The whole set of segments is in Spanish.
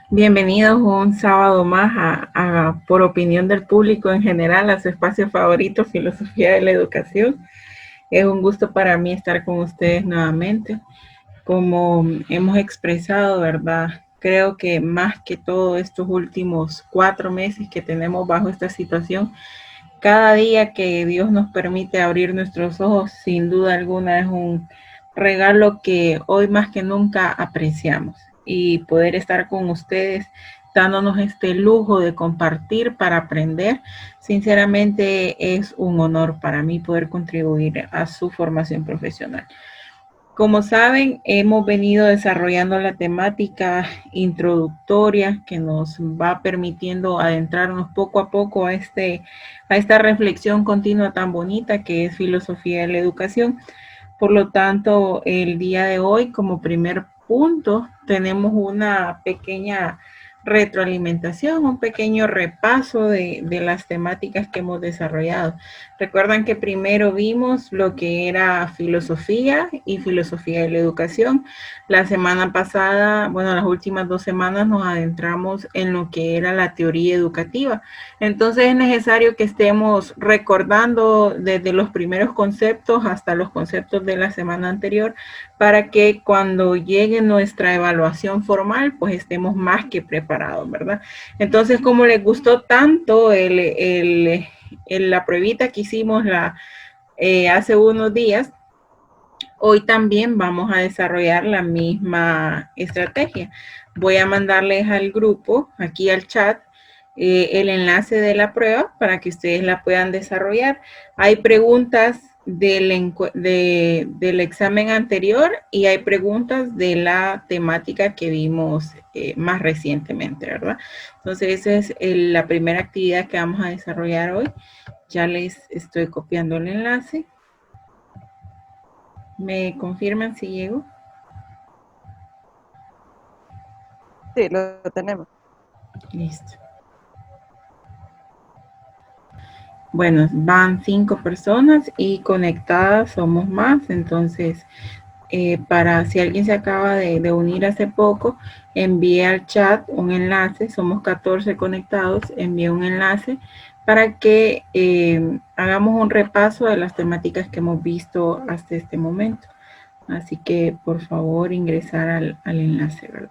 Bienvenidos un sábado más por opinión del público en general, a su espacio favorito, Filosofía de la Educación. Es un gusto para mí estar con ustedes nuevamente. Como hemos expresado, ¿verdad? Creo que más que todo estos últimos 4 meses que tenemos bajo esta situación, cada día que Dios nos permite abrir nuestros ojos, sin duda alguna es un regalo que hoy más que nunca apreciamos. Y poder estar con ustedes dándonos este lujo de compartir para aprender, sinceramente es un honor para mí poder contribuir a su formación profesional. Como saben, hemos venido desarrollando la temática introductoria que nos va permitiendo adentrarnos poco a poco a esta reflexión continua tan bonita que es filosofía de la educación. Por lo tanto, el día de hoy, como primer punto, tenemos una pequeña retroalimentación, un pequeño repaso de las temáticas que hemos desarrollado. Recuerdan que primero vimos lo que era filosofía y filosofía de la educación. La semana pasada, bueno, las últimas 2 semanas nos adentramos en lo que era la teoría educativa. Entonces es necesario que estemos recordando desde los primeros conceptos hasta los conceptos de la semana anterior para que cuando llegue nuestra evaluación formal, pues estemos más que preparados, ¿verdad? Entonces, como les gustó tanto la pruebita que hicimos hace unos días, hoy también vamos a desarrollar la misma estrategia. Voy a mandarles al grupo, aquí al chat, el enlace de la prueba para que ustedes la puedan desarrollar. Hay preguntas del examen anterior y hay preguntas de la temática que vimos más recientemente, ¿verdad? Entonces, esa es la primera actividad que vamos a desarrollar hoy. Ya les estoy copiando el enlace. ¿Me confirman si llego? Sí, lo tenemos. Listo. Bueno, van 5 personas y conectadas somos más, entonces para si alguien se acaba de unir hace poco, envíe al chat un enlace, somos 14 conectados, envíe un enlace para que hagamos un repaso de las temáticas que hemos visto hasta este momento. Así que por favor ingresar al enlace, ¿verdad?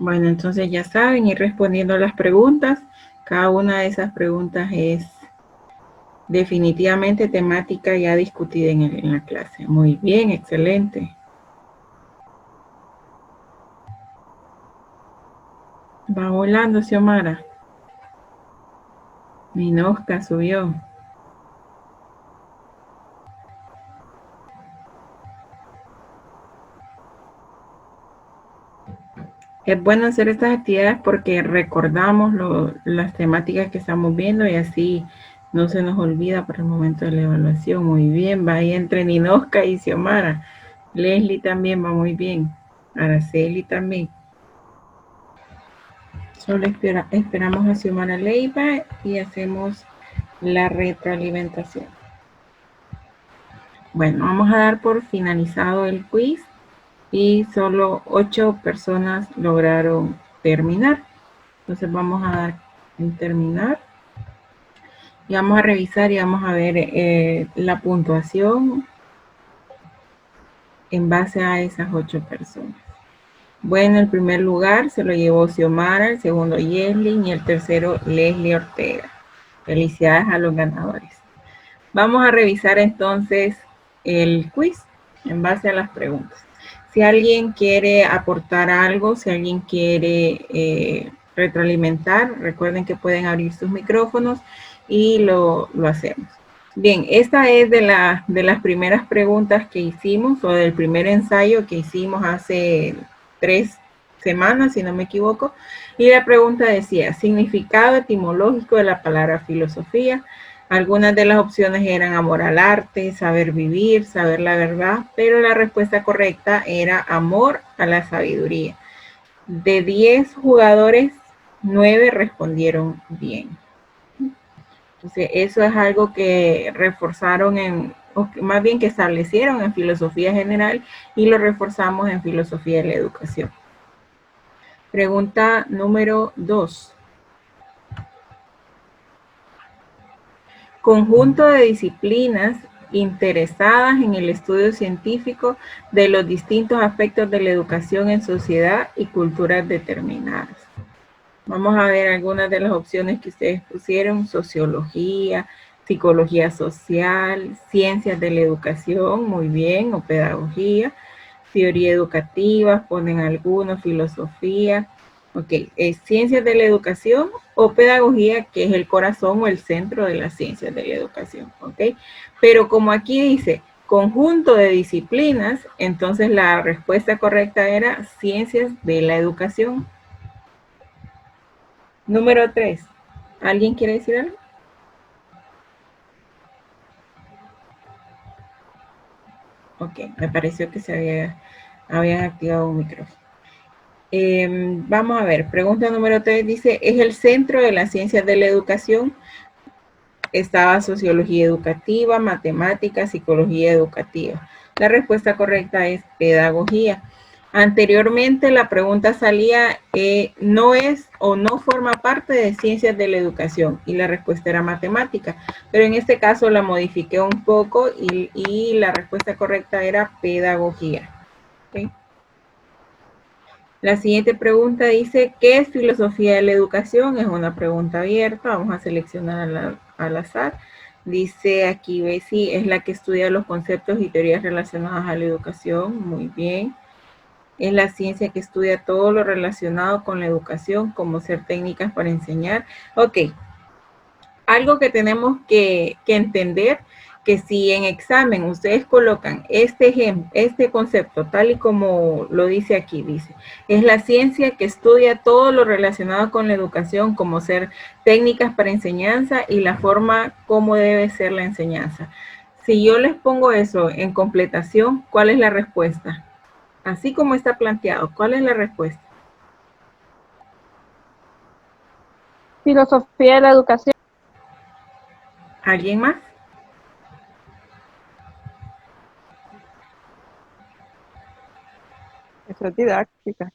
Bueno, entonces ya saben, ir respondiendo a las preguntas. Cada una de esas preguntas es definitivamente temática ya discutida en la clase. Muy bien, excelente. Va volando, Xiomara. Minosca subió. Es bueno hacer estas actividades porque recordamos las temáticas que estamos viendo y así no se nos olvida para el momento de la evaluación. Muy bien, va ahí entre Ninosca y Xiomara. Leslie también va muy bien. Araceli también. Solo esperamos a Xiomara Leiva y hacemos la retroalimentación. Bueno, vamos a dar por finalizado el quiz y solo 8 personas lograron terminar. Entonces vamos a dar en terminar y vamos a revisar y vamos a ver la puntuación en base a esas 8 personas. Bueno, el primer lugar se lo llevó Xiomara, el segundo Yeslin y el tercero Leslie Ortega. Felicidades a los ganadores. Vamos a revisar entonces el quiz en base a las preguntas. Si alguien quiere aportar algo, si alguien quiere retroalimentar, recuerden que pueden abrir sus micrófonos y lo hacemos. Bien, esta es de las primeras preguntas que hicimos o del primer ensayo que hicimos hace 3 semanas, si no me equivoco. Y la pregunta decía, significado etimológico de la palabra filosofía. Algunas de las opciones eran amor al arte, saber vivir, saber la verdad, pero la respuesta correcta era amor a la sabiduría. De 10 jugadores, 9 respondieron bien. Entonces, eso es algo que reforzaron o más bien que establecieron en filosofía general y lo reforzamos en filosofía de la educación. Pregunta número 2. Conjunto de disciplinas interesadas en el estudio científico de los distintos aspectos de la educación en sociedad y culturas determinadas. Vamos a ver algunas de las opciones que ustedes pusieron: sociología, psicología social, ciencias de la educación, muy bien, o pedagogía, teoría educativa, ponen algunos, filosofía. Ok, ciencias de la educación o pedagogía, que es el corazón o el centro de las ciencias de la educación, ok. Pero como aquí dice conjunto de disciplinas, entonces la respuesta correcta era ciencias de la educación. Número 3. ¿Alguien quiere decir algo? Ok, me pareció que se habían activado un micrófono. Vamos a ver, pregunta número 3 dice, ¿es el centro de las ciencias de la educación? Estaba sociología educativa, matemática, psicología educativa. La respuesta correcta es pedagogía. Anteriormente la pregunta salía, no es o no forma parte de ciencias de la educación, y la respuesta era matemática, pero en este caso la modifiqué un poco y la respuesta correcta era pedagogía. ¿Okay? La siguiente pregunta dice, ¿qué es filosofía de la educación? Es una pregunta abierta, vamos a seleccionar al azar. Dice aquí, Bessie, es la que estudia los conceptos y teorías relacionadas a la educación. Muy bien. Es la ciencia que estudia todo lo relacionado con la educación, como ser técnicas para enseñar. Ok, algo que tenemos que entender, que si en examen ustedes colocan este ejemplo, este concepto, tal y como lo dice aquí, dice, es la ciencia que estudia todo lo relacionado con la educación, como ser técnicas para enseñanza y la forma como debe ser la enseñanza. Si yo les pongo eso en completación, ¿cuál es la respuesta? Así como está planteado, ¿cuál es la respuesta? Filosofía de la educación. ¿Alguien más? Eso es didáctica.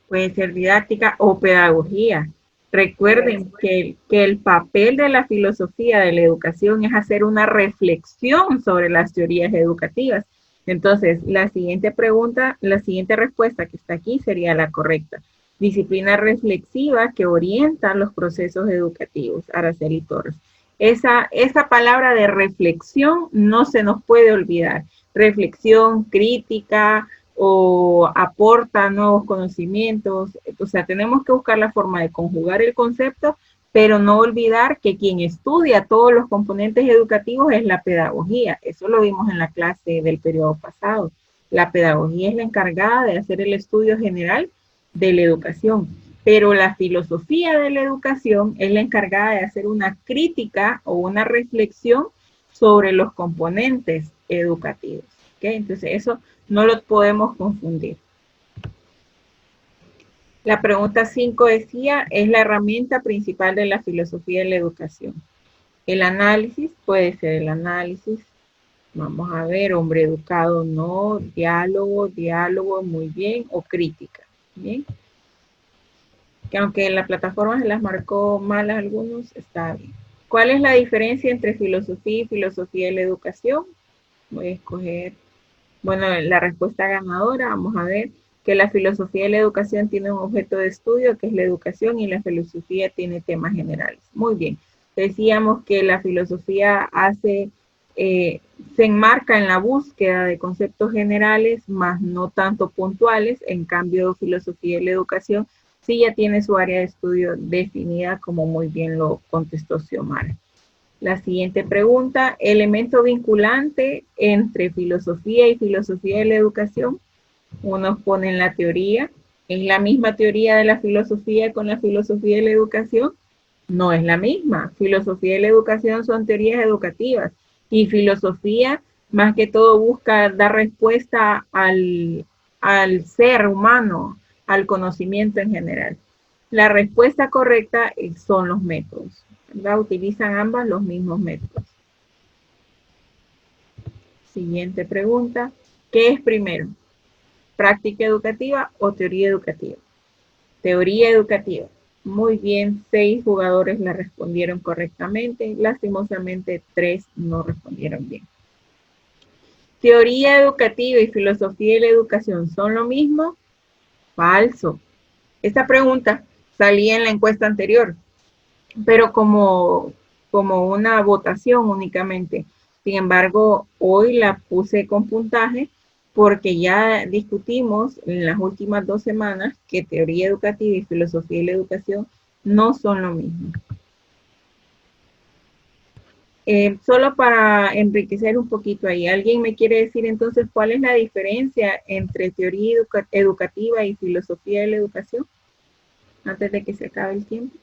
Puede ser didáctica o pedagogía. Recuerden que el papel de la filosofía de la educación es hacer una reflexión sobre las teorías educativas. Entonces, la siguiente pregunta, la siguiente respuesta que está aquí sería la correcta. Disciplina reflexiva que orienta los procesos educativos. Araceli Torres. Esa palabra de reflexión no se nos puede olvidar. Reflexión crítica, o aporta nuevos conocimientos. O sea, tenemos que buscar la forma de conjugar el concepto, pero no olvidar que quien estudia todos los componentes educativos es la pedagogía. Eso lo vimos en la clase del periodo pasado. La pedagogía es la encargada de hacer el estudio general de la educación, pero la filosofía de la educación es la encargada de hacer una crítica o una reflexión sobre los componentes educativos. ¿Okay? Entonces, eso no lo podemos confundir. La pregunta 5 decía, es la herramienta principal de la filosofía de la educación. El análisis, puede ser el análisis. Vamos a ver, hombre educado, no. Diálogo, muy bien. O crítica, bien. Que aunque en la plataforma se las marcó mal a algunos, está bien. ¿Cuál es la diferencia entre filosofía y filosofía de la educación? Voy a escoger, bueno, la respuesta ganadora, vamos a ver, que la filosofía de la educación tiene un objeto de estudio, que es la educación, y la filosofía tiene temas generales. Muy bien. Decíamos que la filosofía se enmarca en la búsqueda de conceptos generales, más no tanto puntuales. En cambio, filosofía de la educación sí ya tiene su área de estudio definida, como muy bien lo contestó Xiomara. La siguiente pregunta, elemento vinculante entre filosofía y filosofía de la educación. Unos ponen la teoría. ¿Es la misma teoría de la filosofía con la filosofía de la educación? No es la misma. Filosofía de la educación son teorías educativas y filosofía más que todo busca dar respuesta al ser humano, al conocimiento en general. La respuesta correcta son los métodos, ¿verdad? Utilizan ambas los mismos métodos. Siguiente pregunta. ¿Qué es primero? ¿Práctica educativa o teoría educativa? Teoría educativa. Muy bien, 6 jugadores la respondieron correctamente. Lastimosamente, 3 no respondieron bien. ¿Teoría educativa y filosofía de la educación son lo mismo? Falso. Esta pregunta salía en la encuesta anterior, pero como una votación únicamente. Sin embargo, hoy la puse con puntaje porque ya discutimos en las últimas 2 semanas que teoría educativa y filosofía de la educación no son lo mismo. Solo para enriquecer un poquito ahí, ¿alguien me quiere decir entonces cuál es la diferencia entre teoría educativa y filosofía de la educación? Antes de que se acabe el tiempo.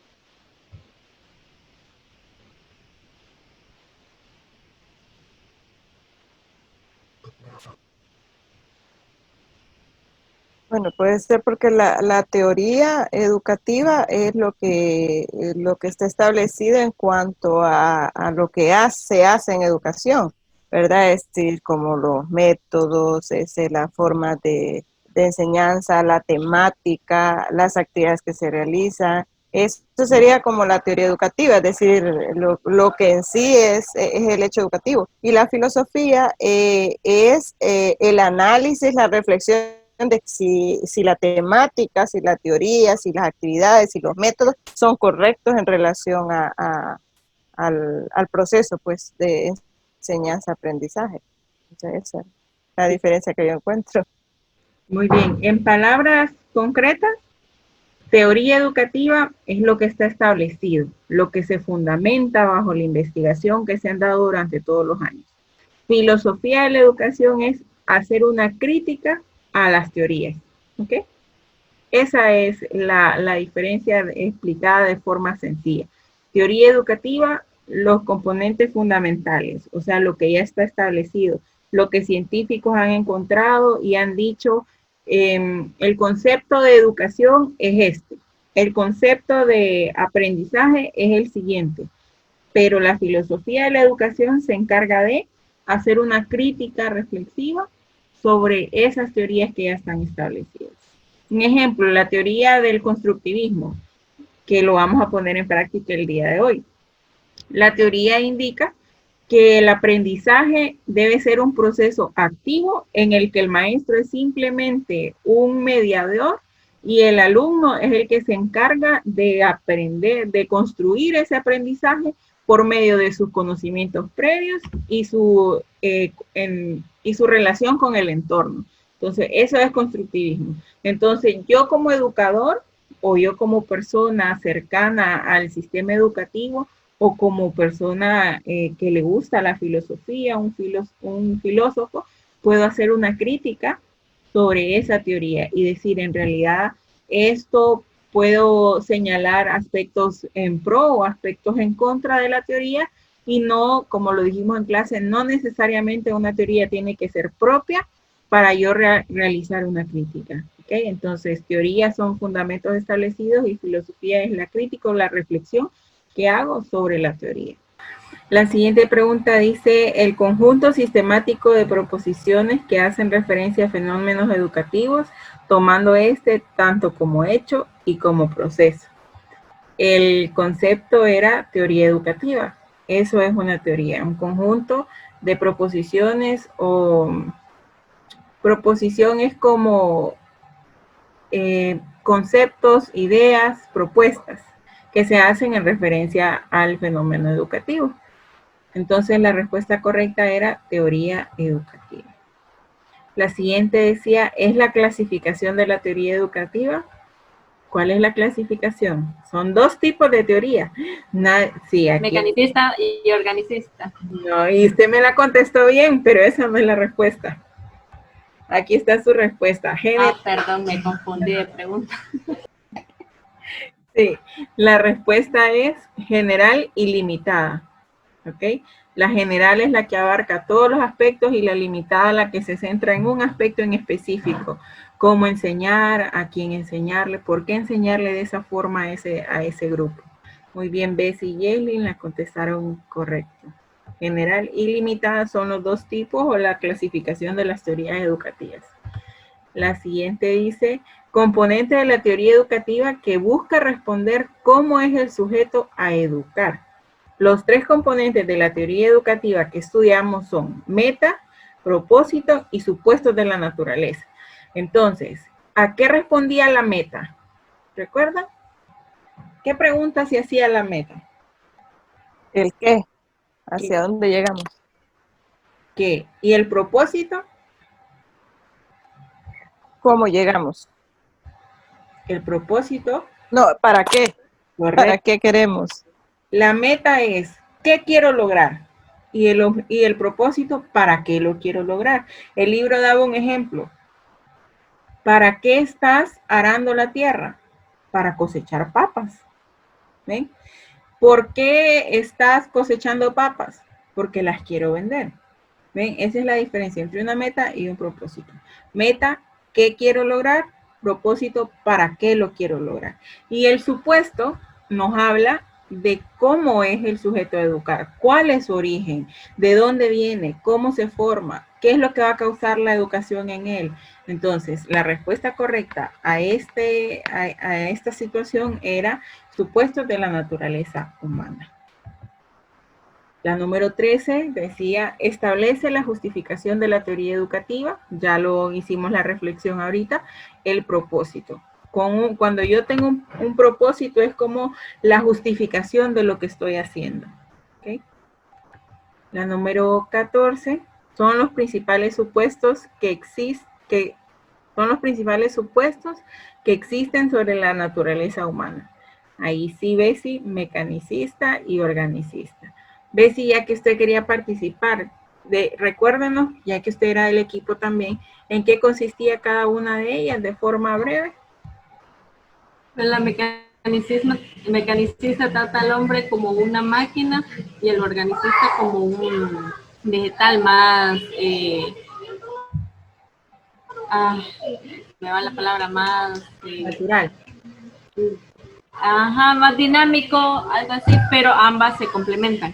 Bueno, puede ser porque la teoría educativa es lo que está establecido en cuanto a lo que se hace en educación, ¿verdad? Es decir, como los métodos, la forma de enseñanza, la temática, las actividades que se realizan. Eso sería como la teoría educativa, es decir, lo que en sí es el hecho educativo. Y la filosofía es el análisis, la reflexión de si la temática, si la teoría, si las actividades, si los métodos son correctos en relación al proceso pues de enseñanza-aprendizaje. Esa es la diferencia que yo encuentro. Muy bien. En palabras concretas, teoría educativa es lo que está establecido, lo que se fundamenta bajo la investigación que se han dado durante todos los años. Filosofía de la educación es hacer una crítica a las teorías. ¿Ok? Esa es la diferencia explicada de forma sencilla. Teoría educativa, los componentes fundamentales, o sea, lo que ya está establecido, lo que científicos han encontrado y han dicho, el concepto de educación es este, el concepto de aprendizaje es el siguiente, pero la filosofía de la educación se encarga de hacer una crítica reflexiva sobre esas teorías que ya están establecidas. Un ejemplo, la teoría del constructivismo, que lo vamos a poner en práctica el día de hoy. La teoría indica que el aprendizaje debe ser un proceso activo en el que el maestro es simplemente un mediador y el alumno es el que se encarga de aprender, de construir ese aprendizaje por medio de sus conocimientos previos y su relación con el entorno. Entonces, eso es constructivismo. Entonces, yo como educador o yo como persona cercana al sistema educativo o como persona que le gusta la filosofía, un filósofo, puedo hacer una crítica sobre esa teoría y decir, en realidad, esto puedo señalar aspectos en pro o aspectos en contra de la teoría y no, como lo dijimos en clase, no necesariamente una teoría tiene que ser propia para yo realizar una crítica. ¿Okay? Entonces, teorías son fundamentos establecidos y filosofía es la crítica o la reflexión que hago sobre la teoría. La siguiente pregunta dice, el conjunto sistemático de proposiciones que hacen referencia a fenómenos educativos, tomando este tanto como hecho y como proceso. El concepto era teoría educativa. Eso es una teoría, un conjunto de proposiciones o proposición es como conceptos, ideas, propuestas que se hacen en referencia al fenómeno educativo. Entonces la respuesta correcta era teoría educativa. La siguiente decía, ¿es la clasificación de la teoría educativa? ¿Cuál es la clasificación? Son 2 tipos de teoría. Sí, aquí, mecanicista y organicista. No, y usted me la contestó bien, pero esa no es la respuesta. Aquí está su respuesta. Perdón, me confundí de pregunta. Sí, la respuesta es general y limitada. ¿Ok? La general es la que abarca todos los aspectos y la limitada la que se centra en un aspecto en específico, cómo enseñar, a quién enseñarle, por qué enseñarle de esa forma a ese grupo. Muy bien, Bessie y Yaelin la contestaron correcto. General y limitada son los dos tipos o la clasificación de las teorías educativas. La siguiente dice, componente de la teoría educativa que busca responder cómo es el sujeto a educar. Los tres componentes de la teoría educativa que estudiamos son meta, propósito y supuestos de la naturaleza. Entonces, ¿a qué respondía la meta? ¿Recuerdan? ¿Qué pregunta se hacía la meta? ¿El qué? ¿Hacia dónde llegamos? ¿Qué? ¿Y el propósito? ¿Cómo llegamos? El propósito. No, ¿para qué? Correcto. ¿Para qué queremos? La meta es, ¿qué quiero lograr? Y el propósito, ¿para qué lo quiero lograr? El libro daba un ejemplo. ¿Para qué estás arando la tierra? Para cosechar papas. ¿Ven? ¿Por qué estás cosechando papas? Porque las quiero vender. ¿Ven? Esa es la diferencia entre una meta y un propósito. Meta, ¿qué quiero lograr? Propósito, ¿para qué lo quiero lograr? Y el supuesto nos habla de cómo es el sujeto a educar, cuál es su origen, de dónde viene, cómo se forma, qué es lo que va a causar la educación en él. Entonces, la respuesta correcta a esta situación era supuestos de la naturaleza humana. La número 13 decía, establece la justificación de la teoría educativa, ya lo hicimos la reflexión ahorita, el propósito. Cuando yo tengo un propósito es como la justificación de lo que estoy haciendo. ¿Okay? La número 14 son los principales supuestos que existen sobre la naturaleza humana. Ahí sí, Bessie, mecanicista y organicista. Bessie, ya que usted quería participar, recuérdenos, ya que usted era del equipo también, en qué consistía cada una de ellas de forma breve. La mecanicista trata al hombre como una máquina y el organicista como un vegetal más, me va la palabra más... natural. Ajá, más dinámico, algo así, pero ambas se complementan.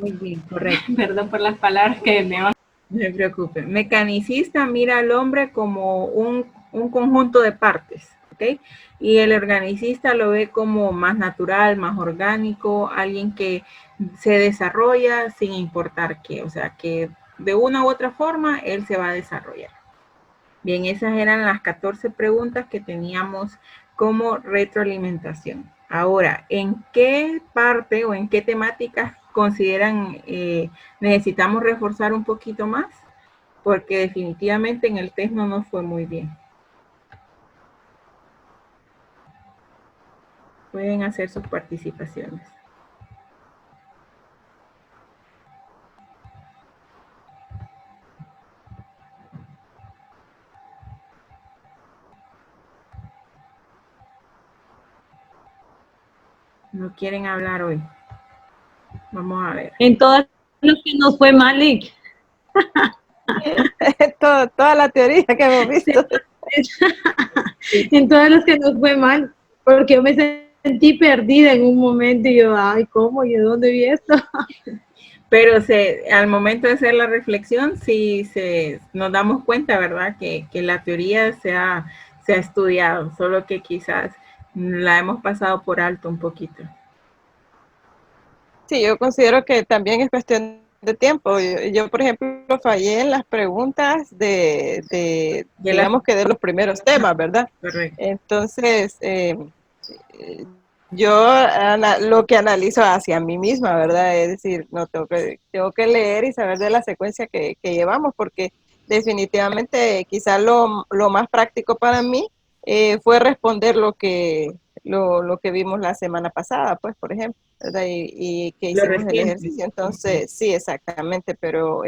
Muy bien, correcto. Perdón por las palabras que me van. No se preocupe. Mecanicista mira al hombre como un conjunto de partes, ¿ok? Y el organicista lo ve como más natural, más orgánico, alguien que se desarrolla sin importar qué, o sea, que de una u otra forma él se va a desarrollar. Bien, esas eran las 14 preguntas que teníamos como retroalimentación. Ahora, ¿en qué parte o en qué temáticas consideran necesitamos reforzar un poquito más? Porque definitivamente en el test no nos fue muy bien. Pueden hacer sus participaciones. No quieren hablar hoy. Vamos a ver. En todas los que nos fue mal, Lick. Toda la teoría que hemos visto. En todas los que nos fue mal, porque yo me sentí perdida en un momento y yo, ay, ¿cómo? ¿Y de dónde vi esto? Pero al momento de hacer la reflexión, sí nos damos cuenta, ¿verdad? Que la teoría se ha estudiado, solo que quizás la hemos pasado por alto un poquito. Sí, yo considero que también es cuestión de tiempo. Yo, por ejemplo, fallé en las preguntas digamos que de los primeros temas, ¿verdad? Correcto. Entonces, yo lo que analizo hacia mí misma, ¿verdad? Es decir, no tengo que leer y saber de la secuencia que llevamos, porque definitivamente quizás lo más práctico para mí fue responder lo que vimos la semana pasada, pues, por ejemplo, ¿verdad? Y que hicimos el ejercicio. Entonces, sí, exactamente, pero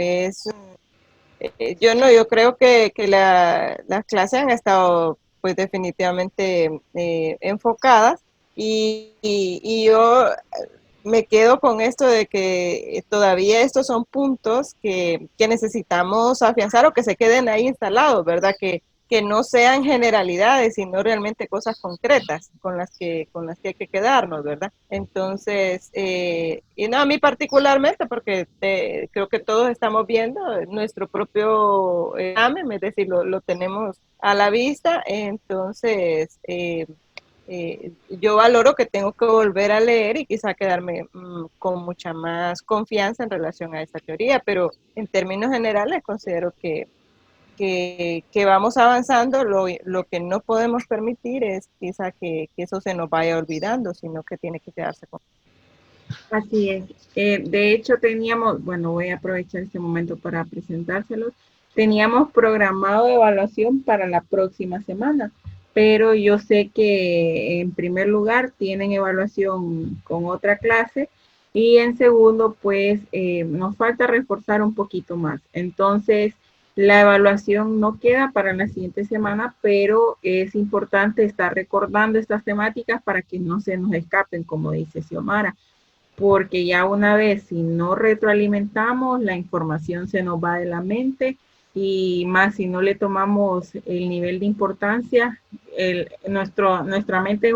yo creo que las clases han estado, pues, definitivamente enfocadas. Y yo me quedo con esto de que todavía estos son puntos que necesitamos afianzar o que se queden ahí instalados, ¿verdad? Que que no sean generalidades, sino realmente cosas concretas con las que hay que quedarnos, ¿verdad? Entonces, y no, a mí particularmente, porque creo que todos estamos viendo nuestro propio examen, es decir, lo tenemos a la vista, entonces yo valoro que tengo que volver a leer y quizá quedarme con mucha más confianza en relación a esta teoría, pero en términos generales considero que vamos avanzando. Lo que no podemos permitir es quizá que eso se nos vaya olvidando, sino que tiene que quedarse con. Así es. De hecho, teníamos, bueno, voy a aprovechar este momento para presentárselos. Teníamos programado evaluación para la próxima semana, pero yo sé que en primer lugar tienen evaluación con otra clase y en segundo, pues nos falta reforzar un poquito más. Entonces, la evaluación no queda para la siguiente semana, pero es importante estar recordando estas temáticas para que no se nos escapen, como dice Xiomara, porque ya una vez si no retroalimentamos, la información se nos va de la mente y más si no le tomamos el nivel de importancia, nuestra mente es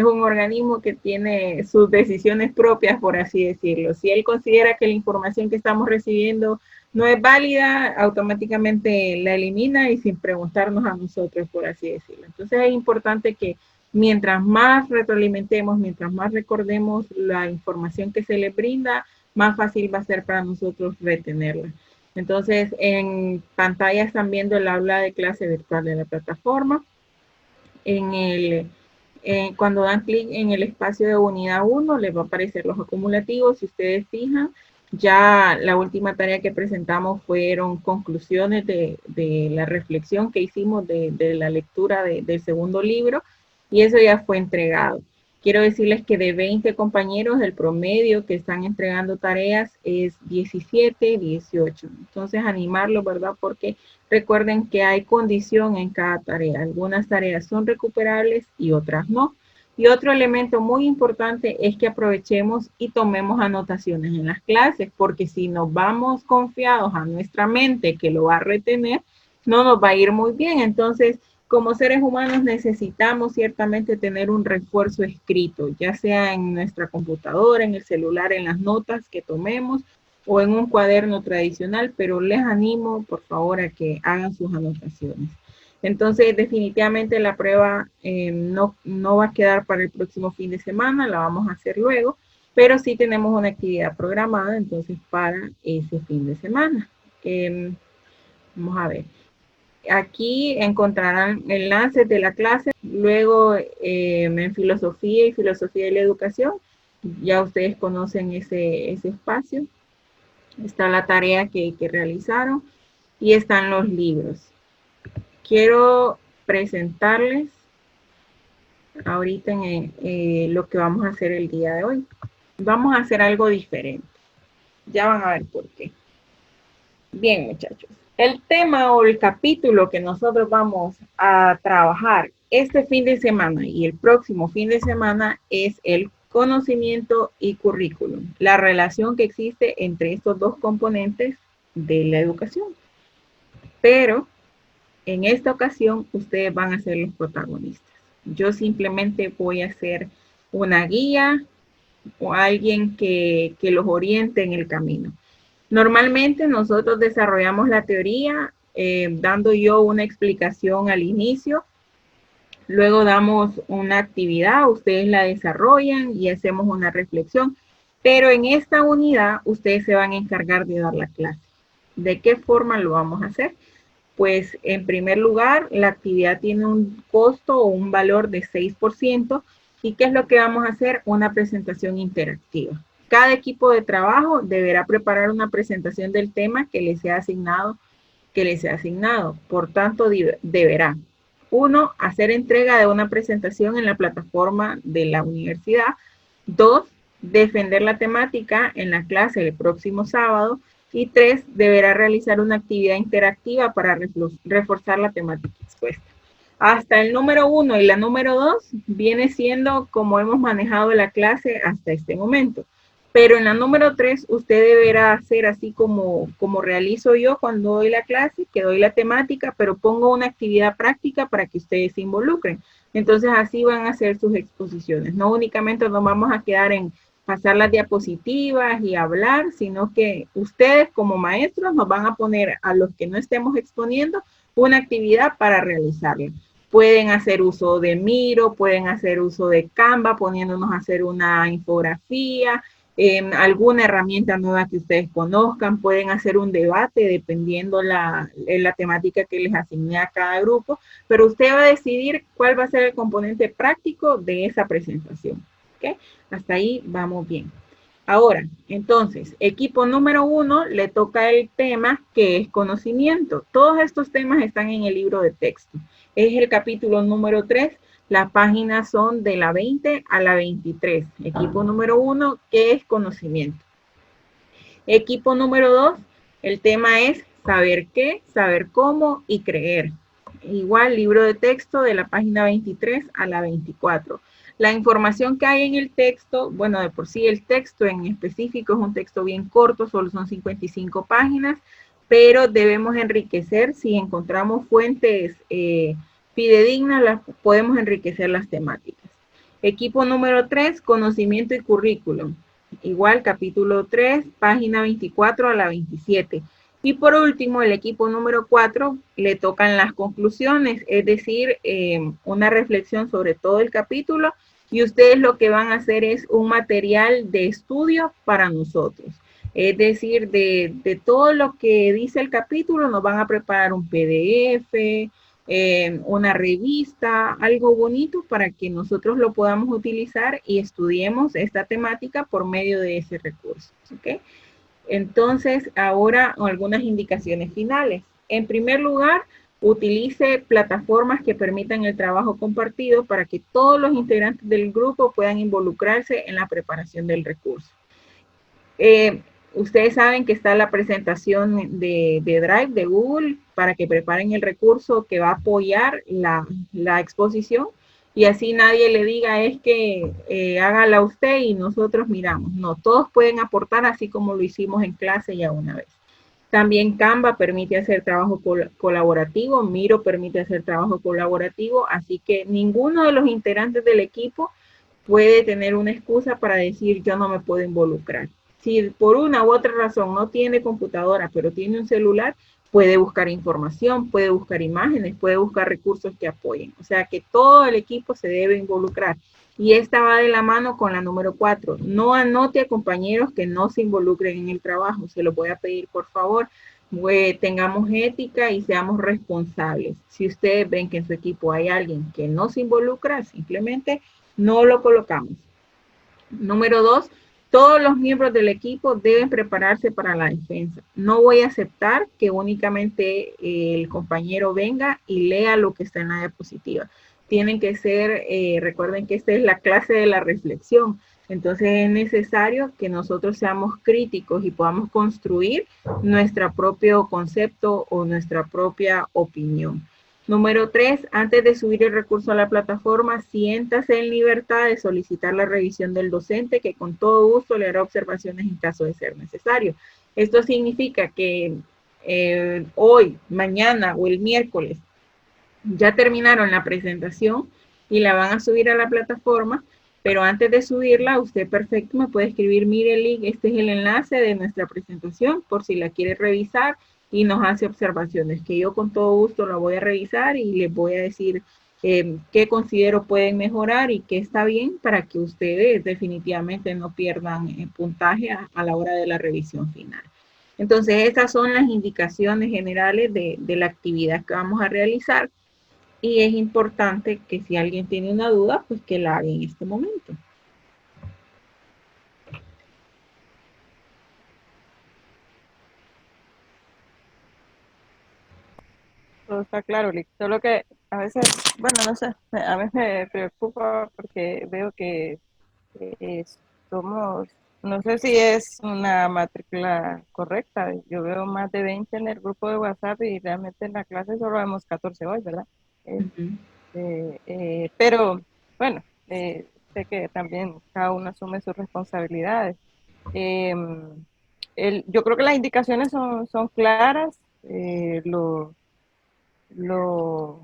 un organismo que tiene sus decisiones propias, por así decirlo. Si él considera que la información que estamos recibiendo no es válida, automáticamente la elimina y sin preguntarnos a nosotros, por así decirlo. Entonces es importante que mientras más retroalimentemos, mientras más recordemos la información que se le brinda, más fácil va a ser para nosotros retenerla. Entonces, en pantalla están viendo el aula de clase virtual de la plataforma. Cuando dan clic en el espacio de unidad 1, les va a aparecer los acumulativos. Si ustedes fijan, ya la última tarea que presentamos fueron conclusiones de la reflexión que hicimos de la lectura del segundo libro, y eso ya fue entregado. Quiero decirles que de 20 compañeros, el promedio que están entregando tareas es 17, 18. Entonces, animarlos, ¿verdad? Porque recuerden que hay condición en cada tarea. Algunas tareas son recuperables y otras no. Y otro elemento muy importante es que aprovechemos y tomemos anotaciones en las clases, porque si nos vamos confiados a nuestra mente que lo va a retener, no nos va a ir muy bien. Entonces, como seres humanos necesitamos ciertamente tener un refuerzo escrito, ya sea en nuestra computadora, en el celular, en las notas que tomemos o en un cuaderno tradicional, pero les animo, por favor, a que hagan sus anotaciones. Entonces, definitivamente la prueba no va a quedar para el próximo fin de semana, la vamos a hacer luego, pero sí tenemos una actividad programada, entonces, para ese fin de semana. Vamos a ver. Aquí encontrarán enlaces de la clase, luego en filosofía y filosofía de la educación, ya ustedes conocen ese espacio, está la tarea que realizaron y están los libros. Quiero presentarles ahorita lo que vamos a hacer el día de hoy. Vamos a hacer algo diferente, ya van a ver por qué. Bien, muchachos. El tema o el capítulo que nosotros vamos a trabajar este fin de semana y el próximo fin de semana es el conocimiento y currículum, la relación que existe entre estos dos componentes de la educación. Pero en esta ocasión ustedes van a ser los protagonistas. Yo simplemente voy a ser una guía o alguien que los oriente en el camino. Normalmente nosotros desarrollamos la teoría dando yo una explicación al inicio, luego damos una actividad, ustedes la desarrollan y hacemos una reflexión, pero en esta unidad ustedes se van a encargar de dar la clase. ¿De qué forma lo vamos a hacer? Pues en primer lugar, la actividad tiene un costo o un valor de 6%. ¿Y qué es lo que vamos a hacer? Una presentación interactiva. Cada equipo de trabajo deberá preparar una presentación del tema que les sea asignado. Por tanto, deberá, 1, hacer entrega de una presentación en la plataforma de la universidad. 2, defender la temática en la clase el próximo sábado. Y 3, deberá realizar una actividad interactiva para reforzar la temática expuesta. Hasta el número 1 y la número 2 viene siendo como hemos manejado la clase hasta este momento. Pero en la número 3, usted deberá hacer así como realizo yo cuando doy la clase, que doy la temática, pero pongo una actividad práctica para que ustedes se involucren. Entonces así van a hacer sus exposiciones. No únicamente nos vamos a quedar en pasar las diapositivas y hablar, sino que ustedes como maestros nos van a poner a los que no estemos exponiendo una actividad para realizarla. Pueden hacer uso de Miro, pueden hacer uso de Canva, poniéndonos a hacer una infografía, alguna herramienta nueva que ustedes conozcan, pueden hacer un debate dependiendo la temática que les asigne a cada grupo, pero usted va a decidir cuál va a ser el componente práctico de esa presentación. ¿Okay? Hasta ahí vamos bien. Ahora, entonces, equipo número 1 le toca el tema que es conocimiento. Todos estos temas están en el libro de texto. Es el capítulo número 3. Las páginas son de la 20 a la 23. Equipo número 1, ¿qué es conocimiento? Equipo número 2, el tema es saber qué, saber cómo y creer. Igual, libro de texto de la página 23 a la 24. La información que hay en el texto, bueno, de por sí el texto en específico es un texto bien corto, solo son 55 páginas, pero debemos enriquecer, si encontramos fuentes fidedignas, podemos enriquecer las temáticas. Equipo número 3, conocimiento y currículum. Igual, capítulo 3, página 24 a la 27. Y por último, el equipo número 4 le tocan las conclusiones, es decir, una reflexión sobre todo el capítulo, y ustedes lo que van a hacer es un material de estudio para nosotros. Es decir, de todo lo que dice el capítulo, nos van a preparar un PDF, una revista, algo bonito para que nosotros lo podamos utilizar y estudiemos esta temática por medio de ese recurso. ¿Okay? Entonces, ahora algunas indicaciones finales. En primer lugar, utilice plataformas que permitan el trabajo compartido para que todos los integrantes del grupo puedan involucrarse en la preparación del recurso. Ustedes saben que está la presentación de Drive de Google para que preparen el recurso que va a apoyar la exposición y así nadie le diga es que hágala usted y nosotros miramos. No, todos pueden aportar así como lo hicimos en clase ya una vez. También Canva permite hacer trabajo colaborativo, Miro permite hacer trabajo colaborativo, así que ninguno de los integrantes del equipo puede tener una excusa para decir yo no me puedo involucrar. Si por una u otra razón no tiene computadora, pero tiene un celular, puede buscar información, puede buscar imágenes, puede buscar recursos que apoyen. O sea que todo el equipo se debe involucrar. Y esta va de la mano con la número 4. No anote a compañeros que no se involucren en el trabajo. Se lo voy a pedir, por favor. Tengamos ética y seamos responsables. Si ustedes ven que en su equipo hay alguien que no se involucra, simplemente no lo colocamos. Número 2, todos los miembros del equipo deben prepararse para la defensa. No voy a aceptar que únicamente el compañero venga y lea lo que está en la diapositiva. Tienen que ser, recuerden que esta es la clase de la reflexión. Entonces es necesario que nosotros seamos críticos y podamos construir nuestro propio concepto o nuestra propia opinión. Número 3, antes de subir el recurso a la plataforma, siéntase en libertad de solicitar la revisión del docente que con todo gusto le hará observaciones en caso de ser necesario. Esto significa que hoy, mañana o el miércoles ya terminaron la presentación y la van a subir a la plataforma, pero antes de subirla, usted perfecto me puede escribir, mire, Lick, este es el enlace de nuestra presentación por si la quiere revisar y nos hace observaciones, que yo con todo gusto la voy a revisar y les voy a decir qué considero pueden mejorar y qué está bien para que ustedes definitivamente no pierdan puntaje a la hora de la revisión final. Entonces, estas son las indicaciones generales de la actividad que vamos a realizar y es importante que si alguien tiene una duda, pues que la haga en este momento. Todo está claro, Lick. Solo que a veces, bueno, no sé, a veces me preocupa porque veo que somos, no sé si es una matrícula correcta. Yo veo más de 20 en el grupo de WhatsApp y realmente en la clase solo vemos 14 hoy, ¿verdad? Pero bueno, sé que también cada uno asume sus responsabilidades. Yo creo que las indicaciones son claras, lo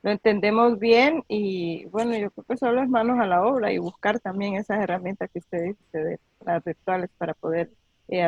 entendemos bien y bueno, yo creo que solo es manos a la obra y buscar también esas herramientas que usted dice de las virtuales para poder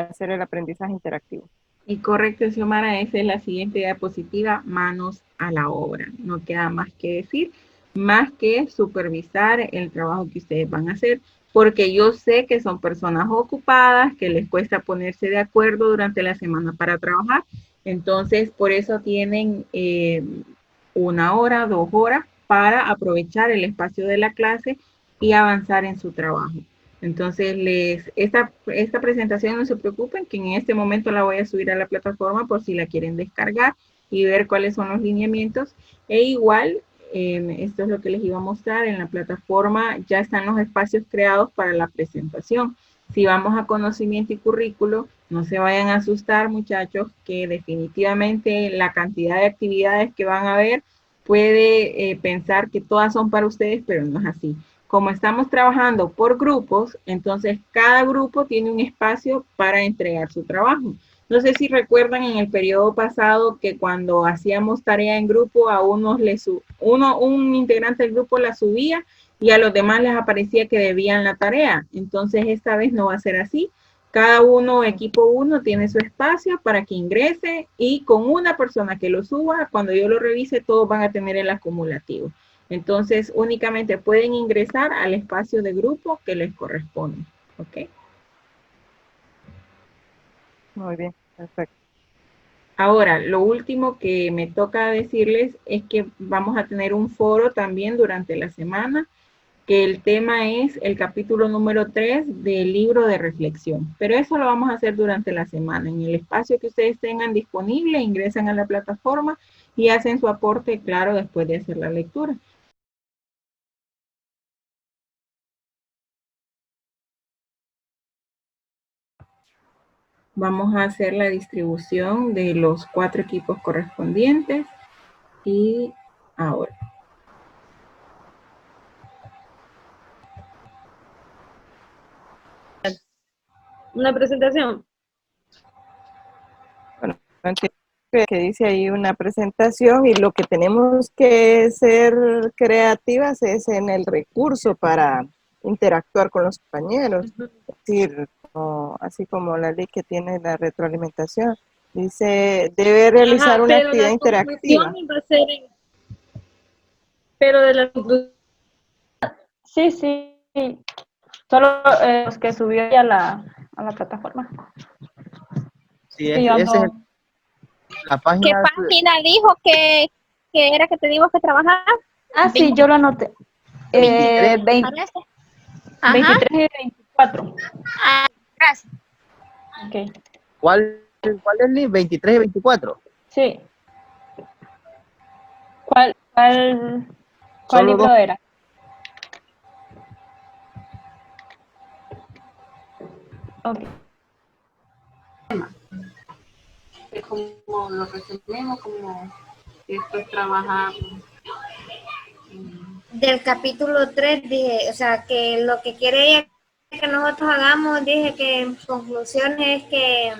hacer el aprendizaje interactivo. Y correcto, Xiomara, esa es la siguiente diapositiva, manos a la obra. No queda más que decir, más que supervisar el trabajo que ustedes van a hacer, porque yo sé que son personas ocupadas, que les cuesta ponerse de acuerdo durante la semana para trabajar. Entonces, por eso tienen 1 hora, 2 horas para aprovechar el espacio de la clase y avanzar en su trabajo. Entonces, esta presentación no se preocupen, que en este momento la voy a subir a la plataforma por si la quieren descargar y ver cuáles son los lineamientos. E igual, esto es lo que les iba a mostrar, en la plataforma ya están los espacios creados para la presentación. Si vamos a conocimiento y currículo, no se vayan a asustar, muchachos, que definitivamente la cantidad de actividades que van a ver puede pensar que todas son para ustedes, pero no es así. Como estamos trabajando por grupos, entonces cada grupo tiene un espacio para entregar su trabajo. No sé si recuerdan en el periodo pasado que cuando hacíamos tarea en grupo, a un integrante del grupo la subía y a los demás les aparecía que debían la tarea. Entonces esta vez no va a ser así. Cada uno, equipo 1, tiene su espacio para que ingrese y con una persona que lo suba, cuando yo lo revise, todos van a tener el acumulativo. Entonces, únicamente pueden ingresar al espacio de grupo que les corresponde. ¿Ok? Muy bien, perfecto. Ahora, lo último que me toca decirles es que vamos a tener un foro también durante la semana, que el tema es el capítulo número 3 del libro de reflexión. Pero eso lo vamos a hacer durante la semana. En el espacio que ustedes tengan disponible, ingresan a la plataforma y hacen su aporte, claro, después de hacer la lectura. Vamos a hacer la distribución de los 4 equipos correspondientes y ahora. Una presentación. Bueno, que dice ahí una presentación y lo que tenemos que ser creativas es en el recurso para interactuar con los compañeros. Es decir, así como la ley que tiene la retroalimentación, dice, debe realizar una actividad interactiva. Va a ser pero de la conclusión. Sí, sí. Solo los que subió ya a la plataforma. Sí, ese es la página. ¿Qué página dijo que era que teníamos que trabajar? Ah, sí, yo lo anoté. 23 y 24. Ah, gracias. Okay. ¿Cuál es el link? 23 y 24. Sí. ¿Cuál libro dos. era? Okay. Como lo resumimos, como esto es trabajar. Del capítulo 3 dije, o sea, que lo que quiere ella que nosotros hagamos, dije que en conclusión es que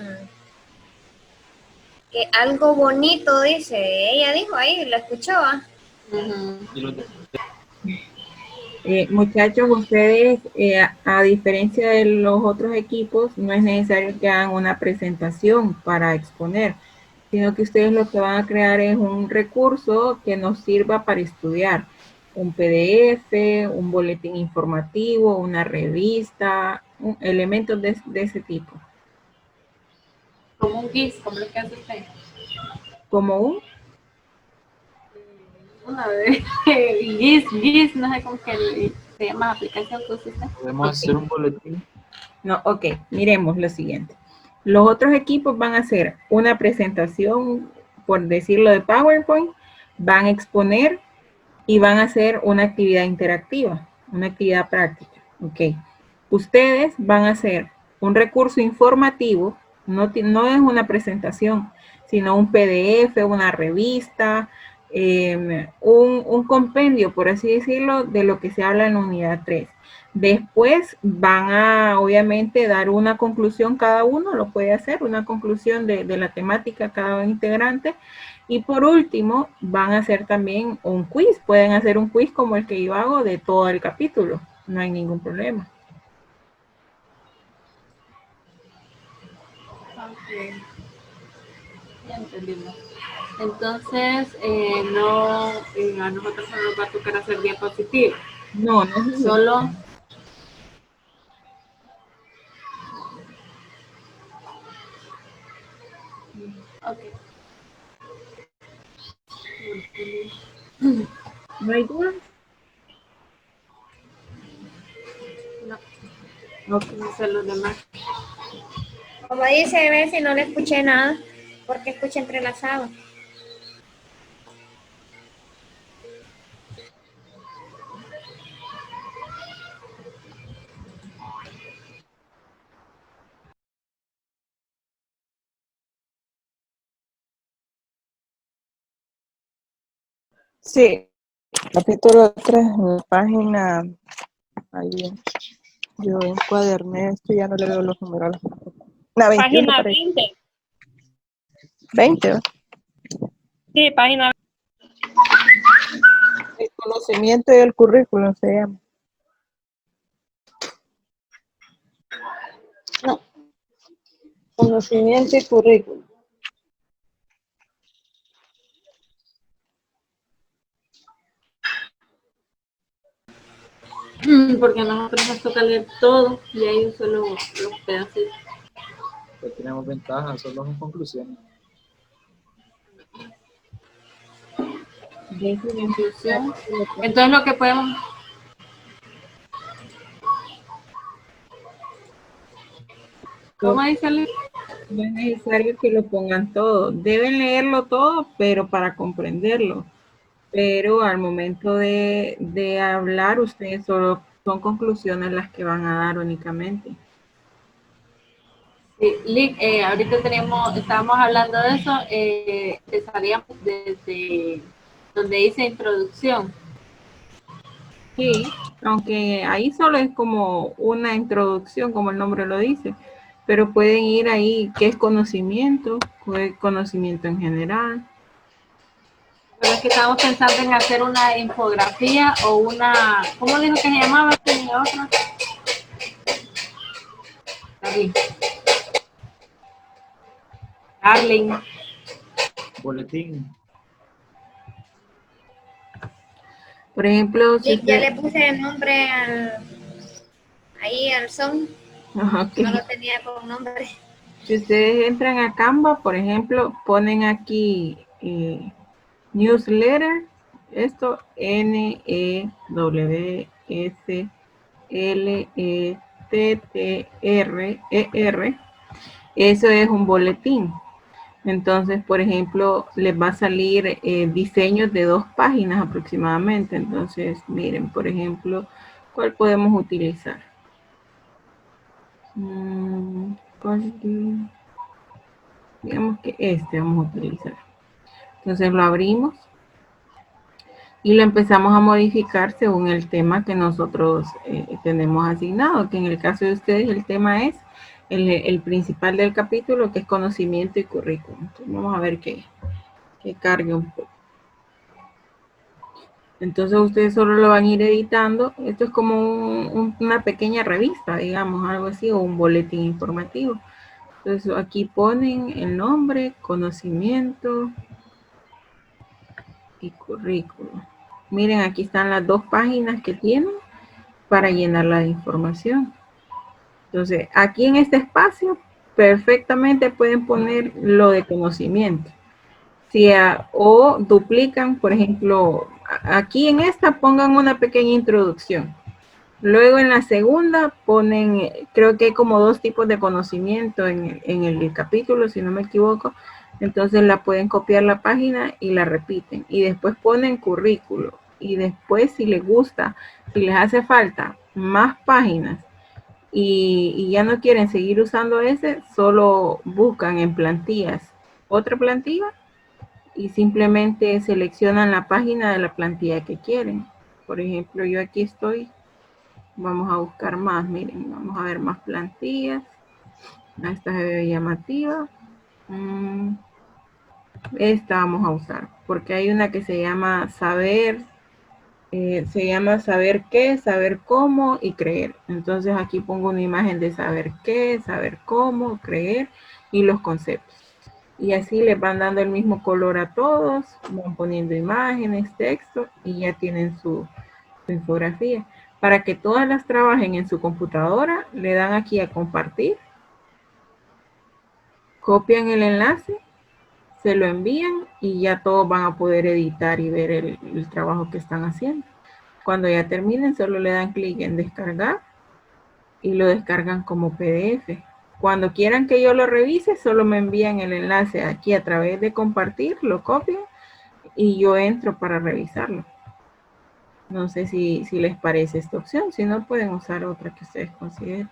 algo bonito, dice, ella dijo ahí, lo escuchó. Muchachos, ustedes, a diferencia de los otros equipos, no es necesario que hagan una presentación para exponer, sino que ustedes lo que van a crear es un recurso que nos sirva para estudiar. Un PDF, un boletín informativo, una revista, elementos de ese tipo. Como un GIS, como lo que hace usted. ¿Como un? Una de GIS, no sé cómo que se llama aplicación que usa usted. Podemos hacer un boletín. No, ok, miremos lo siguiente. Los otros equipos van a hacer una presentación, por decirlo de PowerPoint, van a exponer y van a hacer una actividad interactiva, una actividad práctica. Ok. Ustedes van a hacer un recurso informativo, no es una presentación, sino un PDF, una revista, un compendio, por así decirlo, de lo que se habla en la unidad 3. Después van a, obviamente, dar una conclusión cada uno, lo puede hacer, una conclusión de la temática cada integrante. Y por último, van a hacer también un quiz. Pueden hacer un quiz como el que yo hago de todo el capítulo. No hay ningún problema. Okay. Ya entendimos. Entonces, no, a nosotros no nos va a tocar hacer diapositivas. No, no es Solo... Ok. ¿No hay duda? No, no sé los demás. Como dice, ve si no le escuché nada, porque escuché entrelazado. Sí, capítulo 3, página, ahí, yo encuaderné esto, ya no le veo los números. La 21 Página por ahí. 20. 20, ¿no? Sí, página El conocimiento y el currículum se llama. No, conocimiento y currículum. Porque a nosotros nos toca leer todo y a ellos solo los pedacitos. Pues tenemos ventajas, solo son conclusiones. De esa Conclusión. Entonces lo que podemos... ¿Cómo dice Luis? no es necesario que lo pongan todo. Deben leerlo todo, pero para comprenderlo. Pero al momento de hablar, ustedes solo son conclusiones las que van a dar únicamente. Sí, Lick, ahorita estábamos hablando de eso, empezaríamos desde donde dice introducción. Sí, aunque ahí solo es como una introducción, como el nombre lo dice, pero pueden ir ahí, ¿qué es conocimiento? ¿Qué es conocimiento en general? Pero es que estábamos pensando en hacer una infografía o una, ¿cómo dijo que se llamaba? ¿Tenía otra? Darling. Boletín. Por ejemplo, si Ya usted... le puse el nombre ahí al son. Ajá, No ok. lo tenía con nombre. Si ustedes entran a Canva, por ejemplo, ponen aquí newsletter, esto NEWSLETTRER, eso es un boletín. Entonces, por ejemplo, les va a salir diseños de 2 páginas aproximadamente. Entonces, miren, por ejemplo, ¿cuál podemos utilizar? Digamos que este vamos a utilizar. Entonces lo abrimos y lo empezamos a modificar según el tema que nosotros tenemos asignado, que en el caso de ustedes el tema es el principal del capítulo, que es conocimiento y currículum. Entonces vamos a ver que cargue un poco. Entonces ustedes solo lo van a ir editando. Esto es como una pequeña revista, digamos, algo así, o un boletín informativo. Entonces aquí ponen el nombre, conocimiento y currículum. Miren, aquí están las 2 páginas que tienen para llenar la información. Entonces, aquí en este espacio, perfectamente pueden poner lo de conocimiento. Si o duplican, por ejemplo, aquí en esta pongan una pequeña introducción. Luego en la segunda ponen, creo que hay como 2 tipos de conocimiento en el capítulo, si no me equivoco. Entonces la pueden copiar la página y la repiten. Y después ponen currículo. Y después si les gusta, si les hace falta más páginas y ya no quieren seguir usando ese, solo buscan en plantillas otra plantilla y simplemente seleccionan la página de la plantilla que quieren. Por ejemplo, yo aquí estoy, vamos a buscar más, miren, vamos a ver más plantillas. Esta se ve llamativa. Esta vamos a usar, porque hay una que se llama saber qué, saber cómo y creer. Entonces aquí pongo una imagen de saber qué, saber cómo, creer y los conceptos. Y así les van dando el mismo color a todos, van poniendo imágenes, texto y ya tienen su infografía. Para que todas las trabajen en su computadora, le dan aquí a compartir, copian el enlace, se lo envían y ya todos van a poder editar y ver el trabajo que están haciendo. Cuando ya terminen, solo le dan clic en descargar y lo descargan como PDF. Cuando quieran que yo lo revise, solo me envían el enlace aquí a través de compartir, lo copian y yo entro para revisarlo. No sé si les parece esta opción, si no pueden usar otra que ustedes consideren.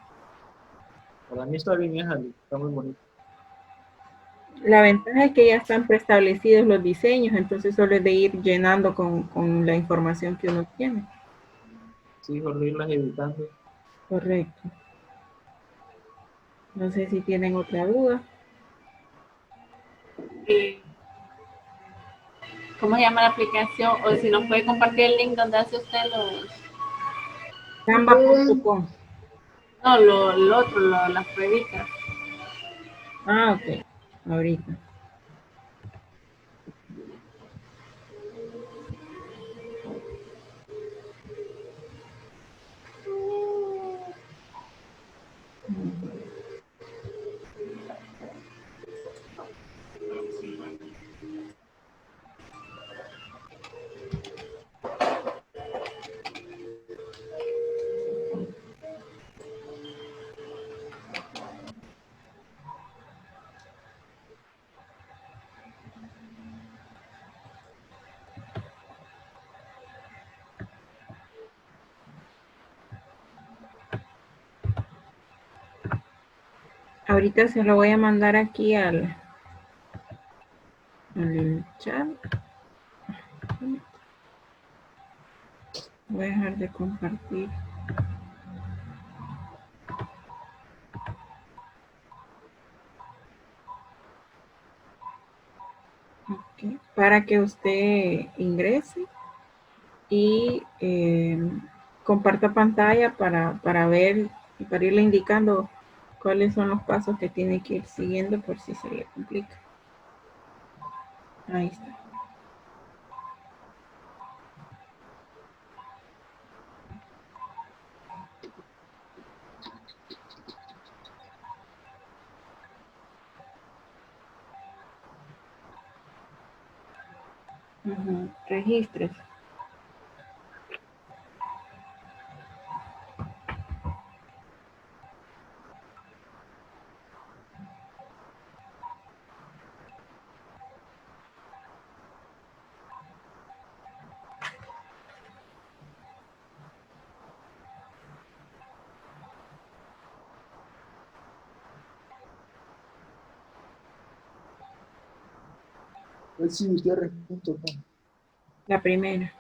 Para mí está bien esa, está muy bonito. La ventaja es que ya están preestablecidos los diseños, entonces solo es de ir llenando con la información que uno tiene. Sí, solo irlas editando. Correcto. No sé si tienen otra duda. ¿Cómo se llama la aplicación? O si nos puede compartir el link donde hace usted los... Canva.com. No, el otro, las pruebitas. Ah, ok. Ahorita. Ahorita se lo voy a mandar aquí al chat. Voy a dejar de compartir. Okay. Para que usted ingrese y comparta pantalla para ver y para irle indicando cuáles son los pasos que tiene que ir siguiendo por si se le complica. Ahí está. Regístrese. Pues sí, ustedes.com. La primera.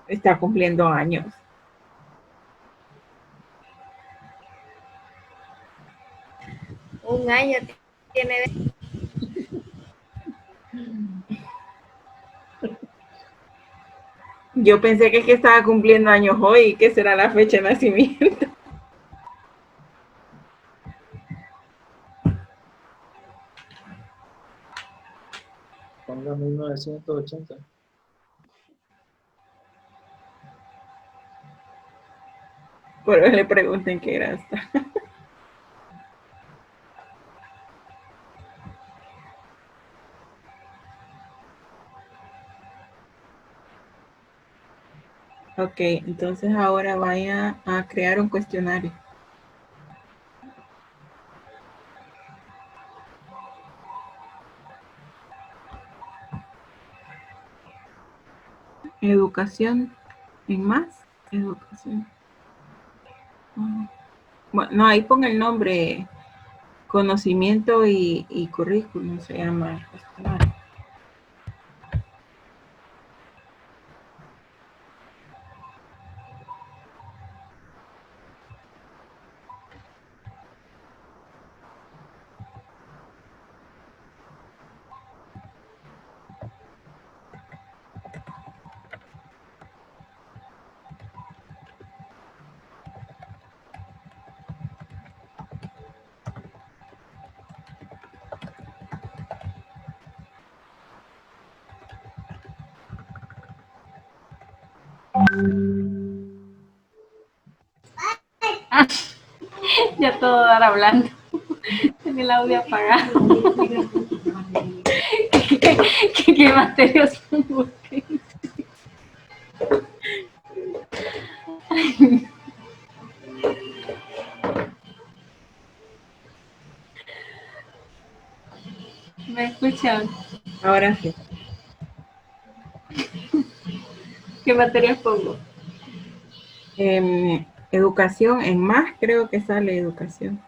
Está cumpliendo años. Un año tiene. Yo pensé que estaba cumpliendo años hoy, que será la fecha de nacimiento. Ponga 1980. Por eso le pregunten qué era hasta. Ok, entonces ahora vaya a crear un cuestionario. Educación en más. Educación. Bueno, no, ahí ponga el nombre. Conocimiento y currículum se llama el cuestionario. Ya todo dar hablando. Tenía el audio apagado. ¿Qué materias pongo? ¿Me escuchan? Ahora sí. ¿Qué materias pongo? Educación en más, creo que sale educación.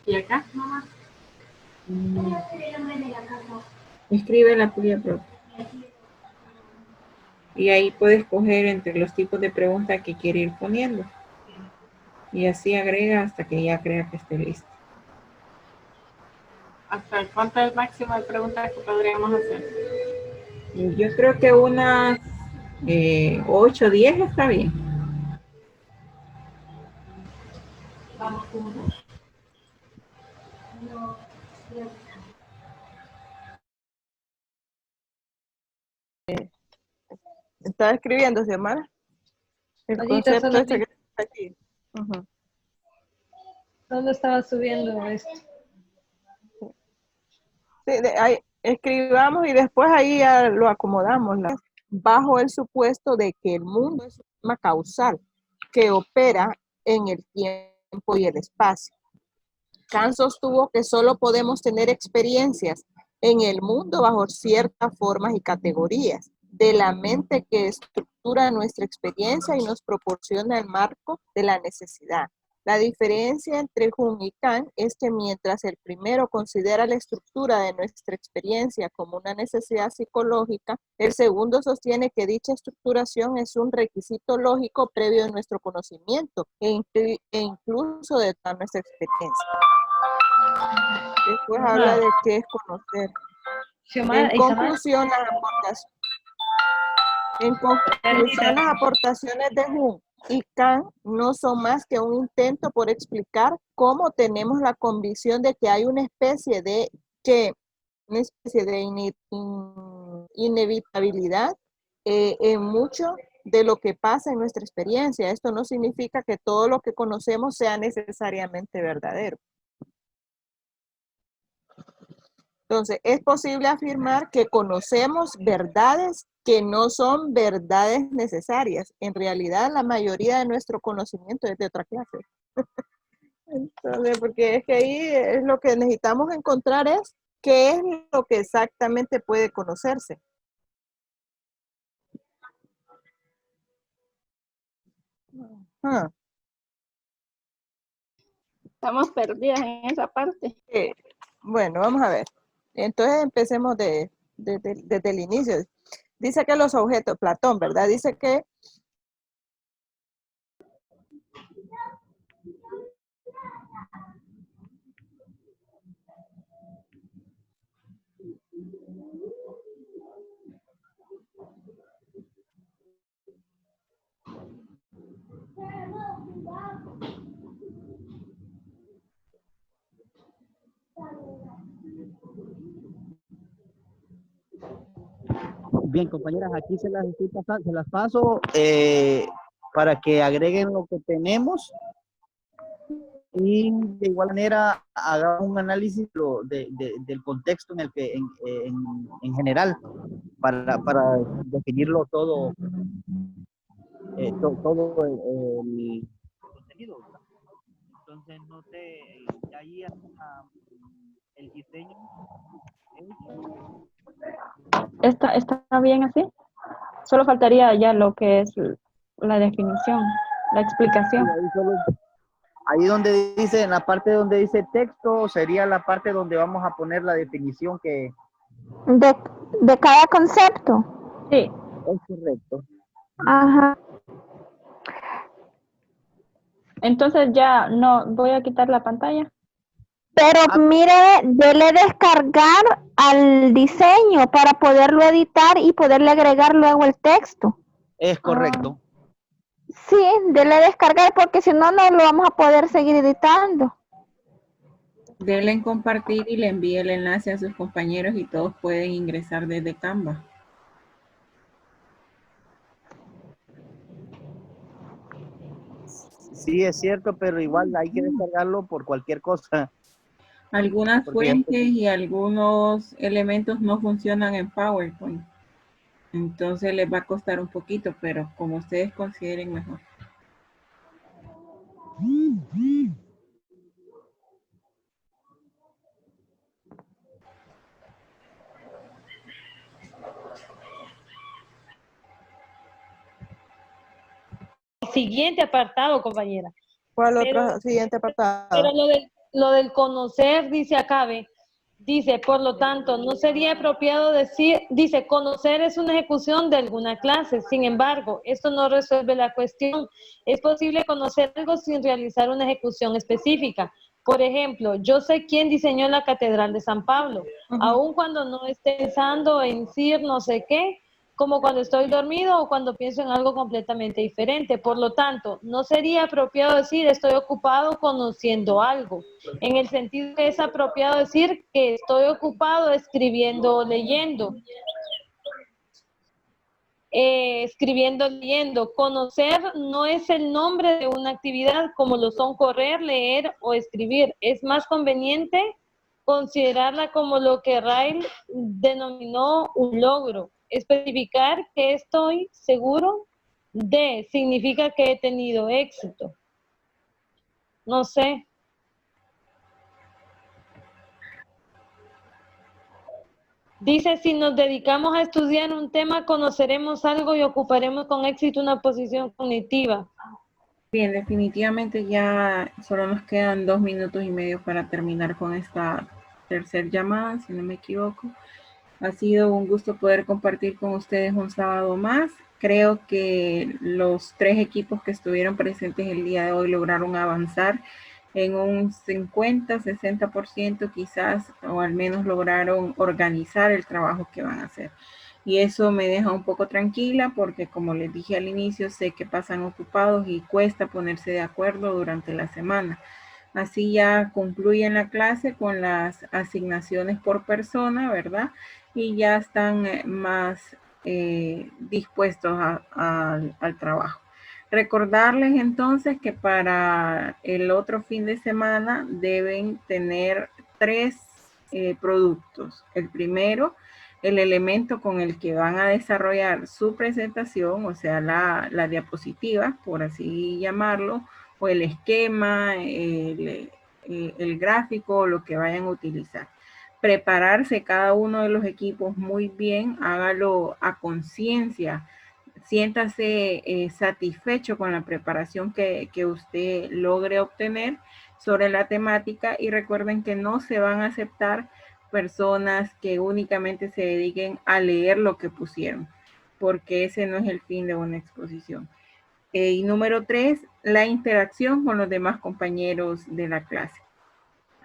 ¿Y acá? Escribe la tuya propia. Y ahí puedes escoger entre los tipos de preguntas que quiere ir poniendo. Y así agrega hasta que ya crea que esté listo. ¿Hasta cuánto es el máximo de preguntas que podríamos hacer? Yo creo que unas 8 o 10 está bien. ¿Estaba escribiendo, Xiomara? El Allí concepto este que está aquí. Ujú. ¿Dónde estaba subiendo esto? Sí, ahí, escribamos y después ahí ya lo acomodamos. Bajo el supuesto de que el mundo es un sistema causal que opera en el tiempo y el espacio. Kant sostuvo que solo podemos tener experiencias en el mundo bajo ciertas formas y categorías de la mente que estructura nuestra experiencia y nos proporciona el marco de la necesidad. La diferencia entre Jung y Kant es que mientras el primero considera la estructura de nuestra experiencia como una necesidad psicológica, el segundo sostiene que dicha estructuración es un requisito lógico previo a nuestro conocimiento e incluso de toda nuestra experiencia. Después habla de qué es conocer. En conclusión, las aportaciones de Jung y Kant no son más que un intento por explicar cómo tenemos la convicción de que hay una especie de inevitabilidad en mucho de lo que pasa en nuestra experiencia. Esto no significa que todo lo que conocemos sea necesariamente verdadero. Entonces, es posible afirmar que conocemos verdades que no son verdades necesarias. En realidad, la mayoría de nuestro conocimiento es de otra clase. Entonces, porque es que ahí es lo que necesitamos encontrar es qué es lo que exactamente puede conocerse. Estamos perdidas en esa parte. Bueno, vamos a ver. Entonces empecemos desde el inicio. Dice que los objetos, Platón, ¿verdad? Dice que Bien, compañeras, aquí se las estoy pasando, se las paso para que agreguen lo que tenemos y de igual manera haga un análisis del contexto en el que en general para definirlo todo todo el contenido, ¿verdad? Entonces no sé, ya ahí hasta el diseño ¿Está bien así? Solo faltaría ya lo que es la definición, la explicación. ahí donde dice, en la parte donde dice texto, sería la parte donde vamos a poner la definición que De cada concepto. Sí. es correcto. Ajá. Entonces ya no voy a quitar la pantalla. Pero mire, dele descargar al diseño para poderlo editar y poderle agregar luego el texto. Es correcto. Sí, dele descargar porque si no, no lo vamos a poder seguir editando. Denle en compartir y le envíe el enlace a sus compañeros y todos pueden ingresar desde Canva. Sí, es cierto, pero igual hay que descargarlo por cualquier cosa. Algunas Porque fuentes y algunos elementos no funcionan en PowerPoint. Entonces les va a costar un poquito, pero como ustedes consideren mejor. Siguiente apartado, compañera. ¿Cuál otro siguiente apartado? Pero lo del conocer, dice acá, dice, por lo tanto, no sería apropiado decir, dice, conocer es una ejecución de alguna clase. Sin embargo, esto no resuelve la cuestión. Es posible conocer algo sin realizar una ejecución específica. Por ejemplo, yo sé quién diseñó la Catedral de San Pablo, aun cuando no esté pensando en decir no sé qué, como cuando estoy dormido o cuando pienso en algo completamente diferente. Por lo tanto, no sería apropiado decir estoy ocupado conociendo algo, en el sentido que es apropiado decir que estoy ocupado escribiendo o leyendo. Escribiendo, leyendo. Conocer no es el nombre de una actividad como lo son correr, leer o escribir. Es más conveniente considerarla como lo que Ryle denominó un logro. Especificar que estoy seguro de significa que he tenido éxito. No sé. Dice, si nos dedicamos a estudiar un tema, conoceremos algo y ocuparemos con éxito una posición cognitiva. Bien, definitivamente ya solo nos quedan 2 minutos y medio para terminar con esta tercera llamada, si no me equivoco. Ha sido un gusto poder compartir con ustedes un sábado más. Creo que los 3 equipos que estuvieron presentes el día de hoy lograron avanzar en un 50-60% quizás, o al menos lograron organizar el trabajo que van a hacer. Y eso me deja un poco tranquila porque, como les dije al inicio, sé que pasan ocupados y cuesta ponerse de acuerdo durante la semana. Así ya concluyen la clase con las asignaciones por persona, ¿verdad? Y ya están más dispuestos al trabajo. Recordarles entonces que para el otro fin de semana deben tener 3 productos. El primero, el elemento con el que van a desarrollar su presentación, o sea, la diapositiva, por así llamarlo, o el esquema, el gráfico, lo que vayan a utilizar. Prepararse cada uno de los equipos muy bien, hágalo a conciencia, siéntase satisfecho con la preparación que usted logre obtener sobre la temática y recuerden que no se van a aceptar personas que únicamente se dediquen a leer lo que pusieron, porque ese no es el fin de una exposición. Y número 3, la interacción con los demás compañeros de la clase.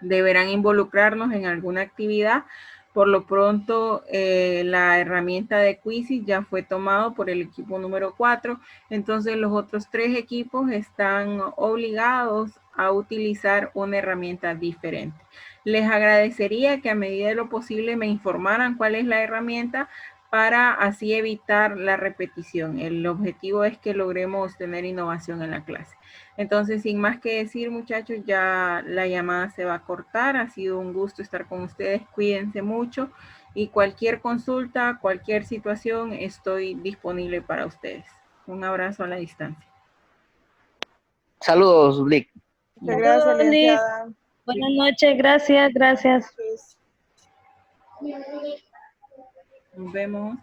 Deberán involucrarnos en alguna actividad. Por lo pronto, la herramienta de Quizzes ya fue tomado por el equipo número 4. Entonces, los otros 3 equipos están obligados a utilizar una herramienta diferente. Les agradecería que a medida de lo posible me informaran cuál es la herramienta para así evitar la repetición. El objetivo es que logremos tener innovación en la clase. Entonces, sin más que decir, muchachos, ya la llamada se va a cortar. Ha sido un gusto estar con ustedes. Cuídense mucho y cualquier consulta, cualquier situación, estoy disponible para ustedes. Un abrazo a la distancia. Saludos, Lick. Muchas gracias, Saludos, Lick. licenciada. Buenas noches, gracias, gracias. Nos vemos.